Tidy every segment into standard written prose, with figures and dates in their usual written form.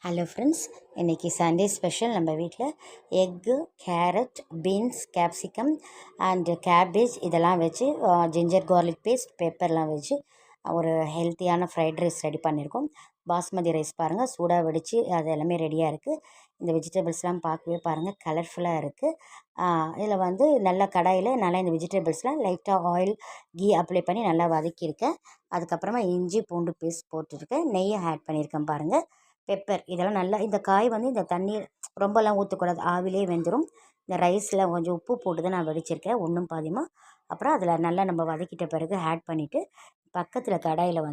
Hello friends, இன்றைக்கி Sunday special நம்ம வீட்டில் egg, carrot, beans, capsicum and cabbage இதெல்லாம் வச்சு ஜிஞ்சர் கார்லிக் பேஸ்ட், பெப்பர்லாம் வச்சு ஒரு ஹெல்த்தியான ஃப்ரைட் ரைஸ் ரெடி பண்ணியிருக்கோம். பாஸ்மதி ரைஸ் பாருங்கள், சூடாக வெடித்து அது எல்லாமே ரெடியாக இருக்குது. இந்த வெஜிடபிள்ஸ்லாம் பார்க்கவே பாருங்கள் கலர்ஃபுல்லாக இருக்குது. இதில் நல்ல கடாயில் நல்லா இந்த வெஜிடபிள்ஸ்லாம் லைட்டாக ஆயில், கீ அப்ளை பண்ணி நல்லா வதக்கியிருக்கேன். அதுக்கப்புறமா இஞ்சி பூண்டு பேஸ்ட் போட்டுருக்கேன், நெய்யை ஆட் பண்ணியிருக்கேன் பாருங்கள். பெப்பர் இதெல்லாம் நல்லா இந்த காய் இந்த தண்ணீர் ரொம்பலாம் ஊற்றக்கூடாது, ஆவிலே வெந்துடும். இந்த ரைஸில் கொஞ்சம் உப்பு போட்டு தான் நான் வடிச்சிருக்கேன் ஒன்றும் பாதியமாக. அப்புறம் அதில் நல்லா நம்ம வதக்கிட்ட பிறகு ஆட் பண்ணிவிட்டு பக்கத்தில் கடாயில்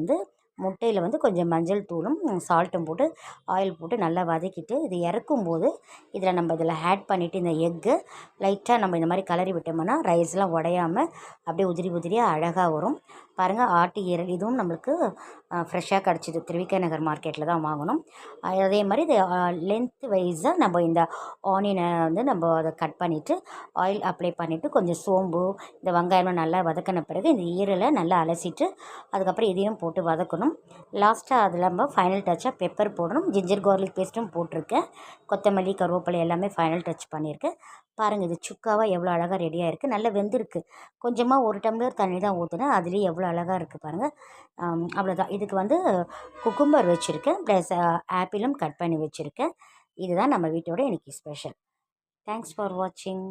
முட்டையில் கொஞ்சம் மஞ்சள் தூளும் சால்ட்டும் போட்டு ஆயில் போட்டு நல்லா வதக்கிட்டு இது இறக்கும்போது இதில் ஆட் பண்ணிவிட்டு இந்த எக்கு லைட்டாக நம்ம இந்த மாதிரி கலரி விட்டோம்னா ரைஸ்லாம் உடையாமல் அப்படியே உதிரி உதிரியாக அழகாக வரும். பாருங்கள், ஆட்டு ஈரல் இதுவும் நம்மளுக்கு ஃப்ரெஷ்ஷாக கிடச்சிது, திருவிக நகர் மார்க்கெட்டில் தான் வாங்கணும். அதே மாதிரி இது லென்த் வைஸாக நம்ம இந்த ஆனியனை நம்ம அதை கட் பண்ணிவிட்டு ஆயில் அப்ளை பண்ணிவிட்டு கொஞ்சம் சோம்பு இந்த வெங்காயம்லாம் நல்லா வதக்கின பிறகு இந்த ஈரலை நல்லா அலசிட்டு அதுக்கப்புறம் இதையும் போட்டு வதக்கணும். லாஸ்ட்டாக அதில் நம்ம ஃபைனல் டச்சாக பெப்பர் போடணும். ஜிஞ்சர் கார்லிக் பேஸ்ட்டும் போட்டிருக்கேன், கொத்தமல்லி, கருவேப்பிலை எல்லாமே ஃபைனல் டச் பண்ணியிருக்கேன். பாருங்கள், இது சுக்காவாக எவ்வளோ அழகாக ரெடியாக இருக்குது, நல்லா வெந்திருக்கு. கொஞ்சமாக 1 டம்ளர் தண்ணி தான் ஊற்றினேன், அதுலேயே எவ்வளோ அழகாக இருக்குது பாருங்கள். அவ்வளோதான். இதுக்கு குக்கும்பர் வச்சுருக்கேன், ப்ளஸ் ஆப்பிளும் கட் பண்ணி வச்சுருக்கேன். இதுதான் நம்ம வீட்டோட இன்றைக்கி ஸ்பெஷல். தேங்க்ஸ் ஃபார் வாட்சிங்.